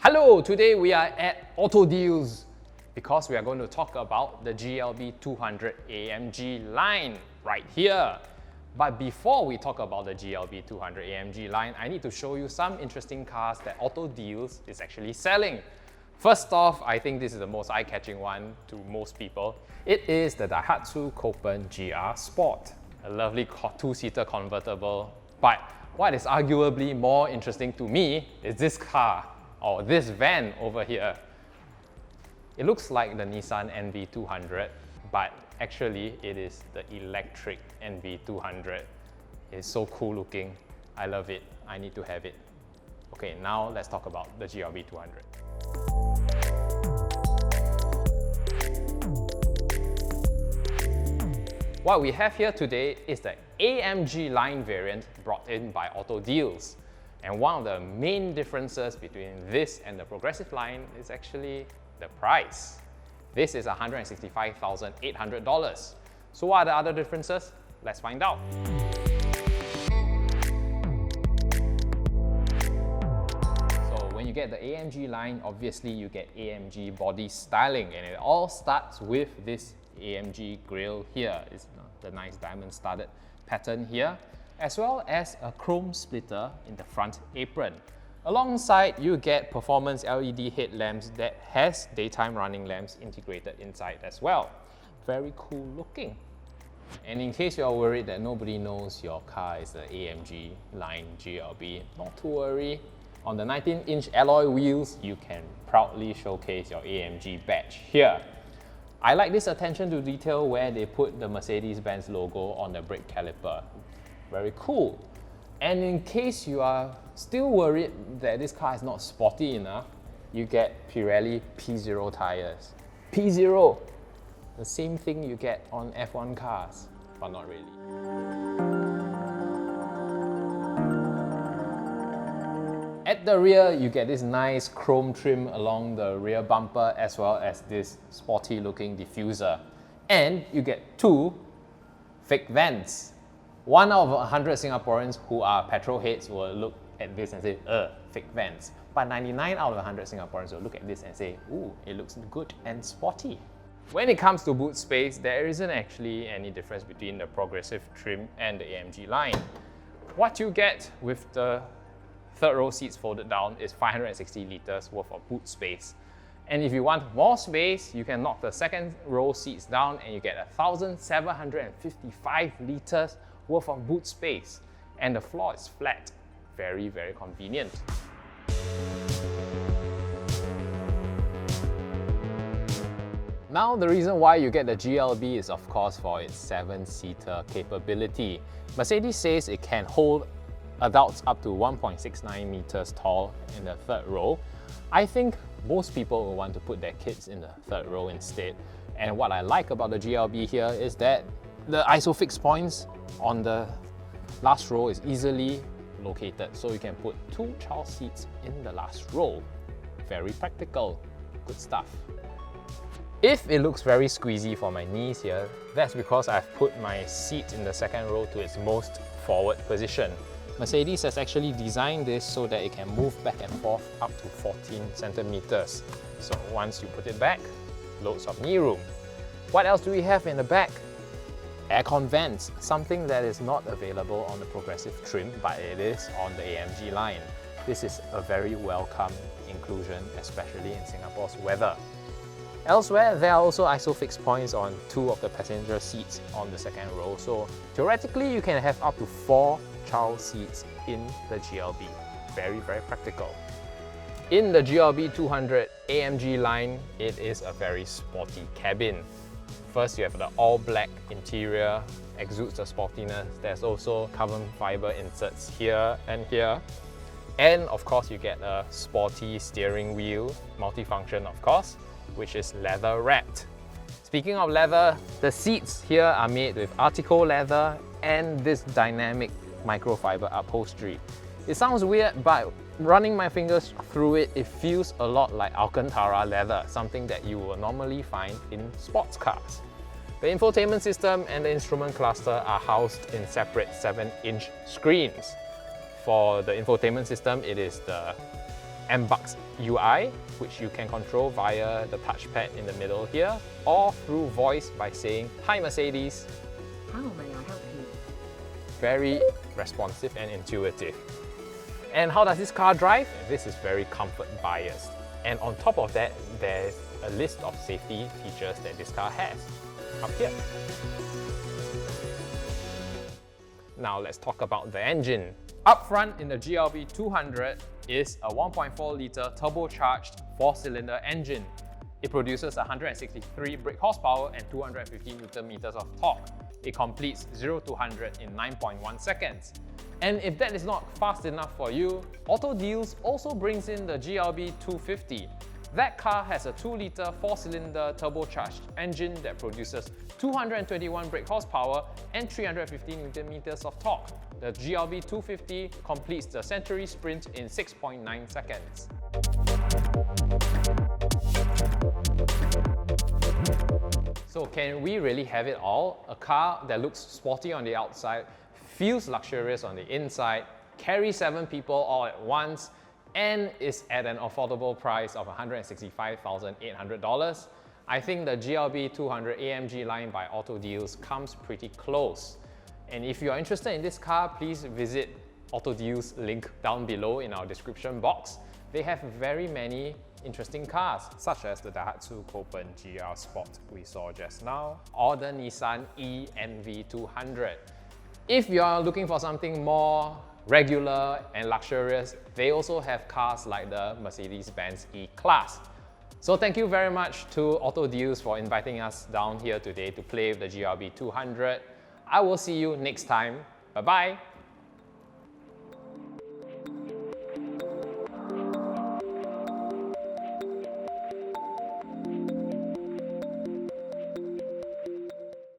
Hello, today we are at Autodealz because we are going to talk about the GLB200 AMG line right here. But before we talk about the GLB200 AMG line, I need to show you some interesting cars that Autodealz is actually selling. First off, I think this is the most eye-catching one to most people. It is the Daihatsu Copen GR Sport, a lovely two-seater convertible. But what is arguably more interesting to me is this car, or this van over here. It looks like the Nissan NV200, but actually it is the electric NV200. It's so cool looking. I love it. I need to have it. Okay, now let's talk about the GLB200. What we have here today is the AMG Line variant brought in by Autodealz. And one of the main differences between this and the progressive line is actually the price. This is $165,800. So what are the other differences? Let's find out. So when you get the AMG line, obviously you get AMG body styling, and it all starts with this AMG grille here. It's the nice diamond studded pattern here, as well as a chrome splitter in the front apron. Alongside, you get performance LED headlamps that has daytime running lamps integrated inside as well. Very cool looking. And in case you're worried that nobody knows your car is the AMG Line GLB, not to worry. On the 19-inch alloy wheels, you can proudly showcase your AMG badge here. I like this attention to detail where they put the Mercedes-Benz logo on the brake caliper. Very cool. And in case you are still worried that this car is not sporty enough, you get Pirelli P0 tires. P0, the same thing you get on F1 cars, but not really. At the rear, you get this nice chrome trim along the rear bumper, as well as this sporty looking diffuser. And you get two fake vents. 1 out of 100 Singaporeans who are petrol heads will look at this and say, fake vents. But 99 out of 100 Singaporeans will look at this and say, ooh, it looks good and sporty. When it comes to boot space, there isn't actually any difference between the progressive trim and the AMG line. What you get with the third row seats folded down is 560 litres worth of boot space. And if you want more space, you can knock the second row seats down and you get 1,755 litres worth of boot space. And the floor is flat. Very, very convenient. Now, the reason why you get the GLB is of course for its 7-seater capability. Mercedes says it can hold adults up to 1.69 meters tall in the third row. I think most people will want to put their kids in the third row instead. And what I like about the GLB here is that the ISOFIX points on the last row is easily located, so you can put 2 child seats in the last row. Very practical, good stuff. If it looks very squeezy for my knees here, that's because I've put my seat in the second row to its most forward position. Mercedes has actually designed this so that it can move back and forth up to 14 centimeters. So once you put it back, loads of knee room. What else do we have in the back? Aircon vents, something that is not available on the progressive trim, but it is on the AMG line. This is a very welcome inclusion, especially in Singapore's weather. Elsewhere, there are also ISOFIX points on 2 of the passenger seats on the second row, so theoretically you can have up to 4 child seats in the GLB. Very, very practical. In the GLB200 AMG line, it is a very sporty cabin. First, you have the all-black interior, exudes the sportiness. There's also carbon fiber inserts here and here. And of course, you get a sporty steering wheel, multifunction of course, which is leather wrapped. Speaking of leather, the seats here are made with Artico leather and this dynamic microfiber upholstery. It sounds weird, but running my fingers through it, it feels a lot like Alcantara leather, something that you will normally find in sports cars. The infotainment system and the instrument cluster are housed in separate 7-inch screens. For the infotainment system, it is the MBUX UI, which you can control via the touchpad in the middle here, or through voice by saying, "Hi Mercedes." How may I help you? Very responsive and intuitive. And how does this car drive? This is very comfort biased. And on top of that, there's a list of safety features that this car has up here. Now let's talk about the engine. Up front in the GLB200 is a 1.4 litre turbocharged 4-cylinder engine. It produces 163 brake horsepower and 250 Nm of torque. It completes 0 to 100 in 9.1 seconds. And if that is not fast enough for you, Autodealz also brings in the GLB250. That car has a 2-litre 4-cylinder turbocharged engine that produces 221 brake horsepower and 350 Nm of torque. The GLB250 completes the Century Sprint in 6.9 seconds. So can we really have it all? A car that looks sporty on the outside, feels luxurious on the inside, carries 7 people all at once, and is at an affordable price of $165,800. I think the GLB200 AMG line by Autodealz comes pretty close. And if you are interested in this car, please visit Autodealz link down below in our description box. They have very many interesting cars, such as the Daihatsu Copen GR Sport we saw just now, or the Nissan ENV200. If you are looking for something more regular and luxurious, they also have cars like the Mercedes-Benz E-Class. So thank you very much to Autodealz for inviting us down here today to play with the GLB200. I will see you next time. Bye-bye.